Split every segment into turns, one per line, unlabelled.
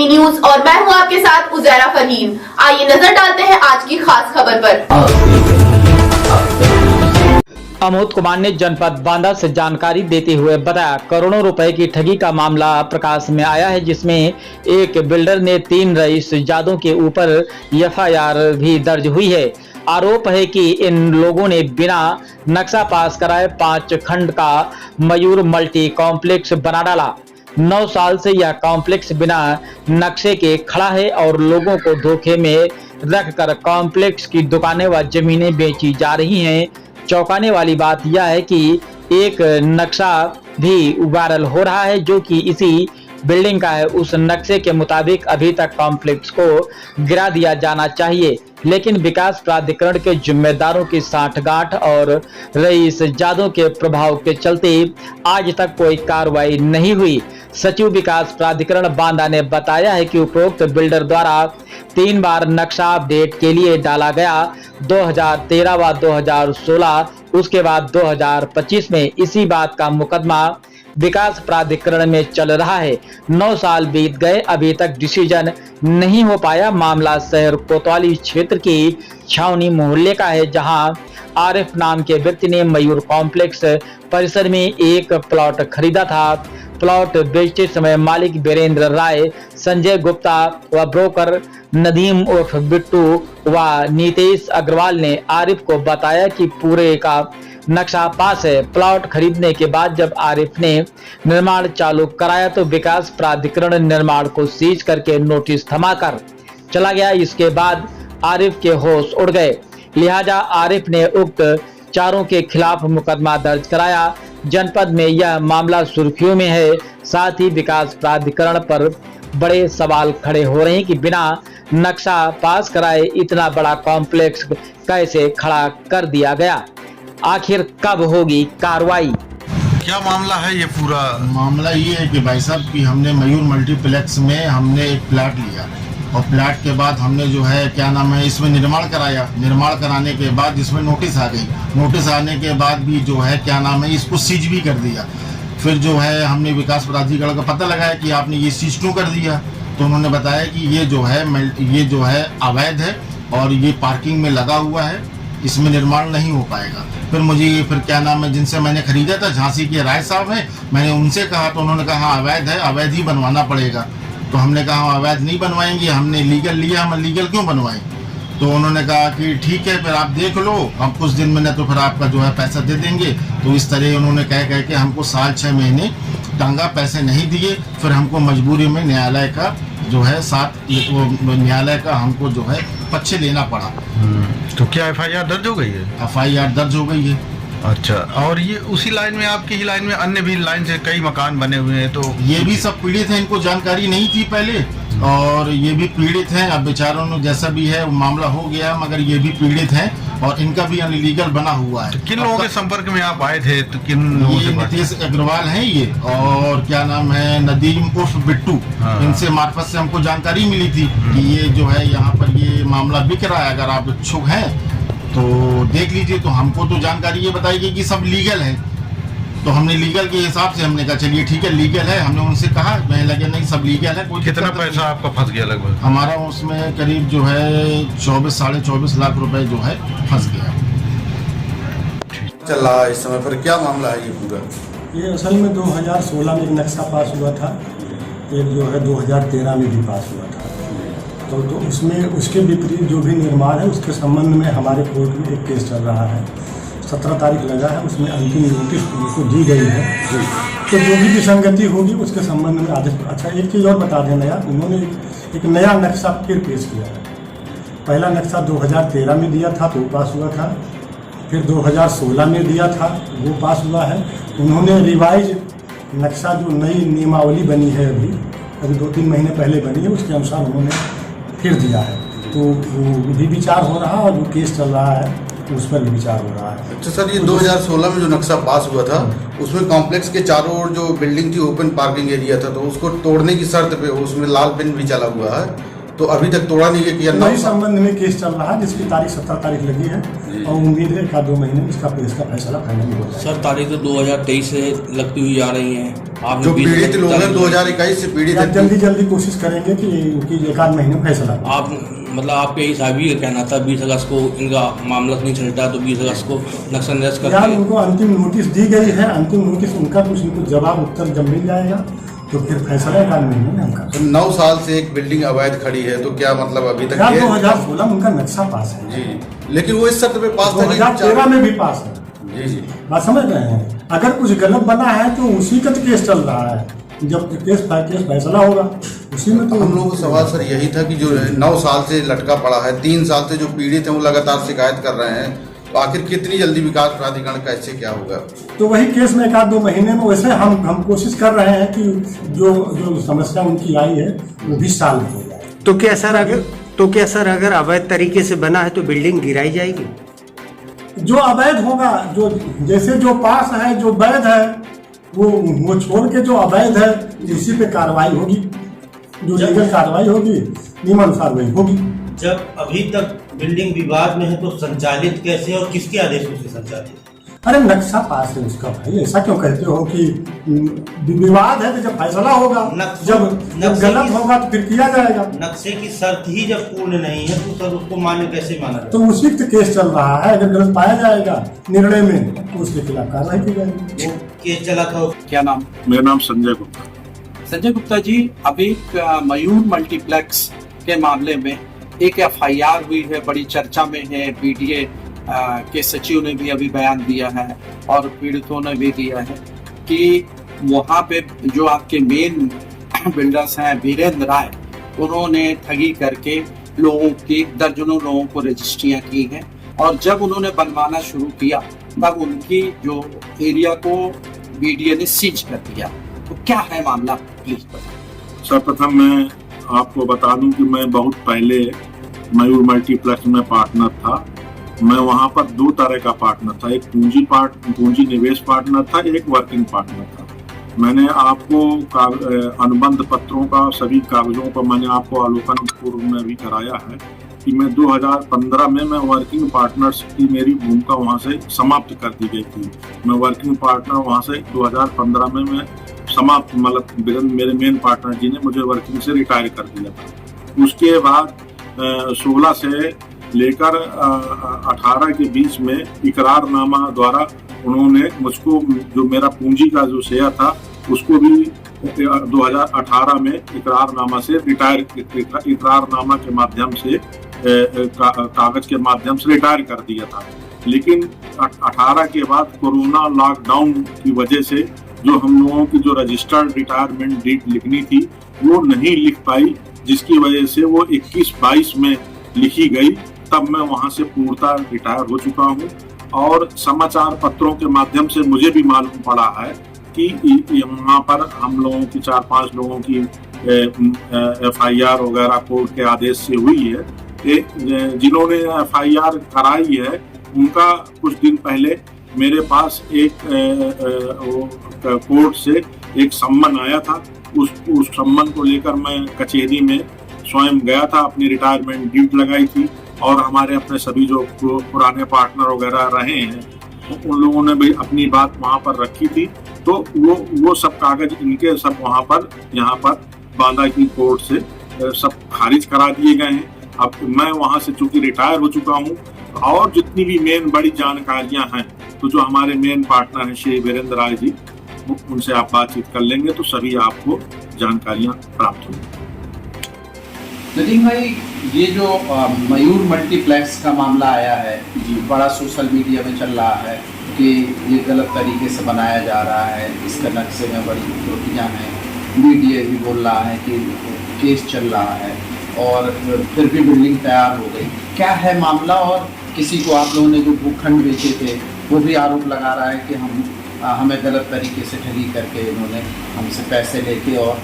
News और मैं हूं आपके साथ उजैरा फरहीन। आइए नजर डालते हैं आज की खास खबर पर।
अमोद कुमार ने जनपद बांदा से जानकारी देते हुए बताया, करोड़ों रुपए की ठगी का मामला प्रकाश में आया है, जिसमें एक बिल्डर ने 3 रईस जादों के ऊपर एफआईआर भी दर्ज हुई है। आरोप है कि इन लोगों ने बिना नक्शा पास कराए 5 खंड का मयूर मल्टी कॉम्प्लेक्स बना डाला। 9 साल से यह कॉम्प्लेक्स बिना नक्शे के खड़ा है और लोगों को धोखे में रखकर कॉम्प्लेक्स की दुकानें व जमीनें बेची जा रही हैं। चौंकाने वाली बात यह है कि एक नक्शा भी वायरल हो रहा है जो कि इसी बिल्डिंग का है। उस नक्शे के मुताबिक अभी तक कॉम्प्लेक्स को गिरा दिया जाना चाहिए, लेकिन विकास प्राधिकरण के जिम्मेदारों की सांठगांठ और रईस जादों के प्रभाव के चलते आज तक कोई कार्रवाई नहीं हुई। सचिव विकास प्राधिकरण बांदा ने बताया है कि उपरोक्त बिल्डर द्वारा 3 बार नक्शा अपडेट के लिए डाला गया, 2013 व 2016, उसके बाद 2025 में। इसी बात का मुकदमा विकास प्राधिकरण में चल रहा है। 9 साल बीत गए, अभी तक डिसीजन नहीं हो पाया। मामला शहर कोतवाली क्षेत्र की छावनी मोहल्ले का है, जहां आरिफ नाम के व्यक्ति ने मयूर कॉम्प्लेक्स परिसर में एक प्लॉट खरीदा था। प्लॉट बेचते समय मालिक वीरेंद्र राय, संजय गुप्ता व ब्रोकर नदीम उर्फ बिट्टू व नीतेश अग्रवाल ने आरिफ को बताया कि पूरे का नक्शा पास है। प्लॉट खरीदने के बाद जब आरिफ ने निर्माण चालू कराया तो विकास प्राधिकरण निर्माण को सीज करके नोटिस थमाकर चला गया। इसके बाद आरिफ के होश उड़ गए, लिहाजा आरिफ ने उक्त चारों के खिलाफ मुकदमा दर्ज कराया। जनपद में यह मामला सुर्खियों में है। साथ ही विकास प्राधिकरण पर बड़े सवाल खड़े हो रहे हैं कि बिना नक्शा पास कराए इतना बड़ा कॉम्प्लेक्स कैसे खड़ा कर दिया गया। आखिर कब होगी कार्रवाई?
क्या मामला है ये? पूरा
मामला ये है कि भाई साहब कि हमने मयूर मल्टीप्लेक्स में हमने एक प्लाट लिया और प्लाट के बाद हमने जो है क्या नाम है इसमें निर्माण कराया। निर्माण कराने के बाद इसमें नोटिस आ गई। नोटिस आने के बाद भी जो है क्या नाम है इसको सीज भी कर दिया। फिर जो है हमने विकास प्राधिकरण का पता लगाया कि आपने ये सीज क्यों कर दिया, तो उन्होंने बताया कि ये जो है अवैध है और ये पार्किंग में लगा हुआ है, इसमें निर्माण नहीं हो पाएगा। फिर क्या नाम है जिनसे मैंने खरीदा था, झांसी के राय साहब हैं, मैंने उनसे कहा तो उन्होंने कहा अवैध है, अवैध ही बनवाना पड़ेगा। तो हमने कहा अवैध नहीं बनवाएंगे, हमने लीगल लिया, हम लीगल क्यों बनवाएं। तो उन्होंने कहा कि ठीक है फिर आप देख लो, हम कुछ दिन में तो फिर आपका जो है पैसा दे देंगे। तो इस तरह उन्होंने कह के हमको 6 महीने टांगा, पैसे नहीं दिए। फिर हमको मजबूरी में न्यायालय का जो है न्यायालय का हमको जो है पक्ष लेना पड़ा।
तो क्या एफआईआर दर्ज हो गई है?
एफआईआर दर्ज हो गई है।
अच्छा, और ये उसी लाइन में, आपकी ही लाइन में अन्य भी लाइन से कई मकान बने हुए हैं, तो
ये भी सब पीड़ित हैं, इनको जानकारी नहीं थी पहले और ये भी पीड़ित हैं। अब बेचारों ने जैसा भी है मामला हो गया, मगर ये भी पीड़ित हैं और इनका भी अनलीगल बना हुआ है।
तो किन लोगों के संपर्क में आप आए थे? तो किन लोगों से?
नीतेश अग्रवाल हैं ये, और क्या नाम है नदीम उर्फ बिट्टू।
हाँ।
इनसे मार्फत से हमको जानकारी मिली थी कि ये जो है यहाँ पर ये मामला बिक रहा है, अगर आप इच्छुक हैं तो देख लीजिए। तो हमको तो जानकारी ये बताई गई कि सब लीगल है, तो हमने लीगल के हिसाब से हमने कहा चलिए ठीक है लीगल है। हमने उनसे कहा, मैं लगे नहीं सब लीगल है। कोई
कितना पैसा आपका फंस गया लगभग?
हमारा उसमें करीब जो है 24-24.5 लाख रुपए जो है फंस गया।
चल रहा है इस समय, पर क्या मामला है ये पूरा?
ये असल में 2016 में एक नक्शा पास हुआ था, एक जो है 2013 में भी पास हुआ था। तो उसमें उसके विपरीत जो भी निर्माण है उसके संबंध में हमारे कोर्ट में एक केस चल रहा है। 17 तारीख लगा है, उसमें अंतिम नोटिस उनको दी गई है। तो जो भी विसंगति होगी उसके संबंध में आदेश। अच्छा, एक चीज़ और बता देना यार, उन्होंने एक नया नक्शा फिर पेश किया है। पहला नक्शा 2013 में दिया था तो वो पास हुआ था, फिर 2016 में दिया था वो पास हुआ है। उन्होंने रिवाइज नक्शा जो नई नियमावली बनी है अभी 2-3 महीने पहले बनी है, उसके अनुसार उन्होंने फिर दिया है। तो वो भी विचार हो रहा है और जो केस चल रहा है उस पर भी विचार हो रहा है।
अच्छा सर, ये 2016 में जो नक्शा पास हुआ था उसमें कॉम्प्लेक्स के चारों ओर जो बिल्डिंग थी ओपन पार्किंग एरिया था, तो उसको तोड़ने की शर्त पे उसमें लाल पेन भी चला हुआ है। तो अभी तक तोड़ा नहीं है कि
नए संबंध में केस चल रहा है जिसकी तारीख 17 तारीख लगी है और उम्मीद है 1-2 महीने में इसका फैसला फाइनल हो जाएगा।
सर तारीख तो 2023 से लगती हुई आ रही है। आप
जो पीड़ित लोग हैं 2021 से पीड़ित हैं,
जल्दी कोशिश करेंगे कि 1-8 महीने में फैसला।
आप मतलब आपके हिसाब ही कहना था 20 अगस्त को इनका मामला नहीं चलता तो 20 अगस्त को नक्सलनिरस्त कर
यार उनको अंतिम नोटिस दी गई है, अंतिम नोटिस उनका कुछ इनको जवाब उत्तर जब मिल जाएगा तो फिर फैसला 1-8 महीने में हमका।
9 साल से एक बिल्डिंग अवैध खड़ी है, तो क्या मतलब अभी तक
2016 में उनका नक्शा पास है
जी, लेकिन वो इस शर्त पे पास था कि
2013 में भी पास है
जी।
बात समझ रहे हैं। अगर कुछ गलत बना है तो उसी का तो केस चल रहा है, जब केस फैसला होगा उसी में। तो
हम लोगों का सवाल सर यही था कि जो 9 साल से लटका पड़ा है, 3 साल से जो पीड़ित हैं वो लगातार शिकायत कर रहे हैं, तो आखिर कितनी जल्दी विकास प्राधिकरण का इससे क्या होगा?
तो वही केस में 1-2 महीने में वैसे हम कोशिश कर रहे हैं कि जो समस्या उनकी आई है वो भी सॉल्व हो जाए।
तो क्या सर अगर अवैध तरीके से बना है तो बिल्डिंग गिराई जाएगी?
जो अवैध होगा, जो जैसे जो पास है, जो वैध है वो छोड़ के जो अवैध है उसी पे कार्रवाई होगी, जो लीगल कार्रवाई होगी नियमानुसार वही होगी।
जब अभी तक बिल्डिंग विवाद में है तो संचालित कैसे और किसके आदेशों से संचालित?
अरे नक्शा पास है उसका भाई, ऐसा क्यों कहते हो कि विवाद है तो जब फैसला होगा, जब गलत होगा तो फिर किया जाएगा।
नक्शे की शर्त ही जब पूर्ण नहीं है तो सर उसको मान्य कैसे माना जाए?
तो उसी तो केस चल रहा है, अगर गलत पाया जाएगा निर्णय में तो उसके खिलाफ कार्रवाई की जाएगी।
वो केस चला था।
क्या नाम?
मेरा नाम संजय गुप्ता।
संजय गुप्ता जी, अभी मयूर मल्टीप्लेक्स के मामले में एक एफआईआर हुई है, बड़ी चर्चा में है। पीडीए के सचिव ने भी अभी बयान दिया है और पीड़ितों ने भी दिया है कि वहाँ पे जो आपके मेन बिल्डर्स हैं वीरेंद्र राय, उन्होंने ठगी करके लोगों की दर्जनों लोगों को रजिस्ट्रियां की हैं और जब उन्होंने बनवाना शुरू किया तब उनकी जो एरिया को बीडीए ने सीज कर दिया। तो क्या है मामला, प्लीज बताएं।
सर्वप्रथम मैं आपको बता दूं कि मैं बहुत पहले मयूर मल्टीप्लेक्स में पार्टनर था। मैं वहां पर 2 तरह का पार्टनर था, एक पूंजी निवेश पार्टनर था, एक वर्किंग पार्टनर था। मैंने आपको अनुबंध पत्रों का सभी कागजों का मैंने आपको अवलोकन पूर्व में भी कराया है कि मैं 2015 में मैं वर्किंग पार्टनर्स की मेरी भूमिका वहां से समाप्त कर दी गई थी। मैं वर्किंग पार्टनर वहां से 2015 में मैं समाप्त, मतलब मेरे मेन पार्टनर जी ने मुझे वर्किंग से रिटायर कर दिया था। उसके बाद 16 से लेकर 18 के बीच में इकरारनामा द्वारा उन्होंने मुझको जो मेरा पूंजी का जो शेयर था उसको भी 2018 में इकरारनामा से इकरारनामा के माध्यम से कागज के माध्यम से रिटायर कर दिया था। लेकिन 18 के बाद कोरोना लॉकडाउन की वजह से जो हम लोगों की जो रजिस्टर्ड रिटायरमेंट डेट लिखनी थी वो नहीं लिख पाई, जिसकी वजह से वो 21-22 में लिखी गई। तब मैं वहां से पूर्णतः रिटायर हो चुका हूं और समाचार पत्रों के माध्यम से मुझे भी मालूम पड़ा है कि यहाँ पर हम लोगों की 4-5 लोगों की एफआईआर वगैरह कोर्ट के आदेश से हुई है। जिन्होंने एफआईआर कराई है उनका कुछ दिन पहले मेरे पास एक कोर्ट से एक सम्मन आया था। उस सम्मन को लेकर मैं कचहरी में स्वयं गया था, अपनी रिटायरमेंट ड्यूट लगाई थी और हमारे अपने सभी जो पुराने पार्टनर वगैरह रहे हैं उन लोगों ने भी अपनी बात वहां पर रखी थी। तो वो सब कागज इनके सब वहां पर यहाँ पर बांदा की कोर्ट से सब खारिज करा दिए गए हैं। अब मैं वहां से चूंकि रिटायर हो चुका हूँ और जितनी भी मेन बड़ी जानकारियां हैं तो जो हमारे मेन पार्टनर हैं श्री वीरेंद्र राय जी, उनसे आप बातचीत कर लेंगे तो सभी आपको जानकारियां प्राप्त होंगी।
नदीम भाई, ये जो मयूर मल्टीप्लेक्स का मामला आया है जी, बड़ा सोशल मीडिया में चल रहा है कि ये गलत तरीके से बनाया जा रहा है, इसके नक्शे में बड़ी त्रुटियां हैं। मीडिया भी बोल रहा है कि केस चल रहा है और फिर भी बिल्डिंग तैयार हो गई। क्या है मामला? और किसी को आप लोगों ने जो भूखंड बेचे थे वो भी आरोप लगा रहा है कि हमें गलत तरीके से ठगी करके इन्होंने हमसे पैसे लेके और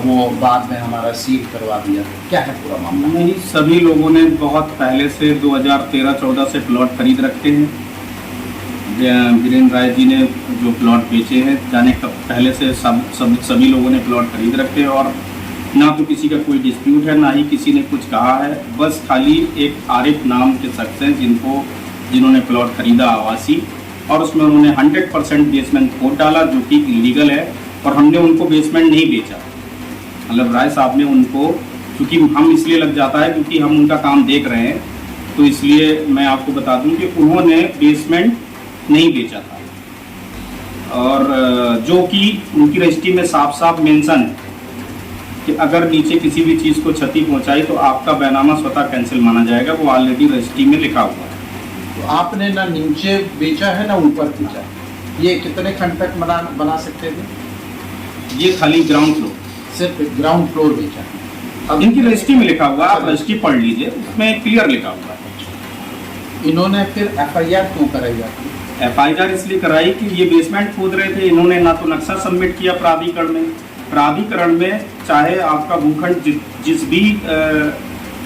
वो बाद में हमारा सील करवा दिया। क्या है पूरा मामला?
नहीं, सभी लोगों ने बहुत पहले से 2013-14 से प्लॉट खरीद रखे हैं। वीरेंद्र राय जी ने जो प्लॉट बेचे हैं, जाने कब पहले से सभी लोगों ने प्लॉट खरीद रखे और ना तो किसी का कोई डिस्प्यूट है, ना ही किसी ने कुछ कहा है। बस खाली एक आरिफ नाम के शख्स हैं जिन्होंने प्लॉट खरीदा आवासी, और उसमें उन्होंने 100% बेसमेंट खोद डाला, जो कि इलीगल है, और हमने उनको बेसमेंट नहीं बेचा। मतलब राय साहब ने उनको, क्योंकि हम इसलिए लग जाता है क्योंकि हम उनका काम देख रहे हैं, तो इसलिए मैं आपको बता दूं कि उन्होंने बेसमेंट नहीं बेचा था, और जो कि उनकी रजिस्ट्री में साफ साफ मेंशन है कि अगर नीचे किसी भी चीज़ को क्षति पहुंचाई तो आपका बैनामा स्वतः कैंसिल माना जाएगा। वो ऑलरेडी रजिस्ट्री में लिखा हुआ है।
तो आपने ना नीचे बेचा है ना ऊपर बेचा, ये कितने खंड तक बना सकते थे?
ये खाली ग्राउंड फ्लोर,
सिर्फ ग्राउंड फ्लोर बेचा है।
अब इनकी रजिस्ट्री में लिखा हुआ है, आप रजिस्ट्री पढ़ लीजिए, उसमें क्लियर लिखा हुआ है।
इन्होंने फिर FIR क्यों कराई आपकी?
FIR इसलिए कराई कि ये बेसमेंट खोद रहे थे। इन्होंने ना तो नक्शा सबमिट किया प्राधिकरण में चाहे आपका भूखंड जिस भी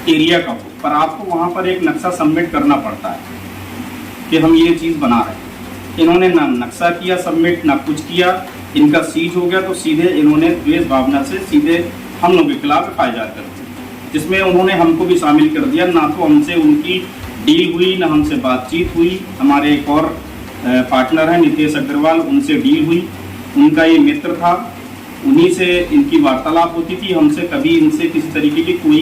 एरिया का हो, पर आपको वहाँ पर एक नक्शा सबमिट करना पड़ता है कि हम ये चीज़ बना रहे हैं। इन्होंने ना नक्शा किया सबमिट, ना कुछ किया। इनका सीज हो गया तो सीधे इन्होंने द्वेष भावना से सीधे हम लोगों के खिलाफ FIR कर दी, जिसमें उन्होंने हमको भी शामिल कर दिया। ना तो हमसे उनकी डील हुई, ना हमसे बातचीत हुई। हमारे एक और पार्टनर हैं नितेश अग्रवाल, उनसे डील हुई। उनका ये मित्र था, उन्हीं से इनकी वार्तालाप होती थी। हमसे कभी इनसे किसी तरीके की कोई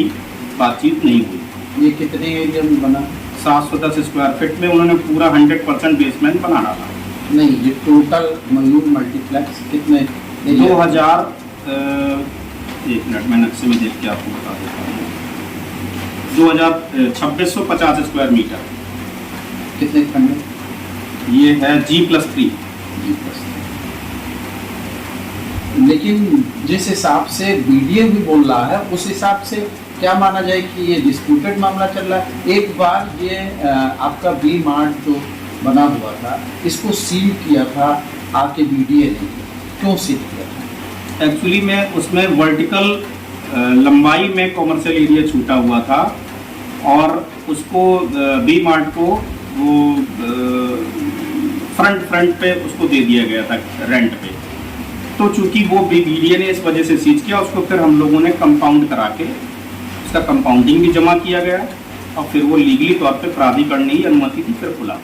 बातचीत नहीं हुई।
ये कितने एरिया में बना?
710 स्क्वायर फीट में उन्होंने पूरा 100% बेसमेंट बना डाला।
नहीं, ये टोटल मयूर मल्टीप्लेक्स कितने?
2000 एक मिनट में नक्शे में देख के आपको बता देता हूँ। 2650 स्क्वायर मीटर।
कितने खंड में?
ये है G+3।
लेकिन जिस हिसाब से BDM भी बोल रहा है, उस हिसाब से क्या माना जाए कि ये डिस्प्यूटेड मामला चल रहा है? एक बार ये आपका B मार्ट जो बना हुआ था, इसको सील किया था आपके BDA ने, क्यों सील किया था?
एक्चुअली में उसमें वर्टिकल लंबाई में कॉमर्शियल एरिया छूटा हुआ था, और उसको B मार्ट को वो फ्रंट पे उसको दे दिया गया था रेंट पे। तो चूंकि वो BDA ने इस वजह से सीज किया, उसको फिर हम लोगों ने कंपाउंड करा के उसका कंपाउंडिंग भी जमा किया गया, और फिर वो लीगली तौर पे प्राधिकरण ने ही अनुमति थी, फिर खुला।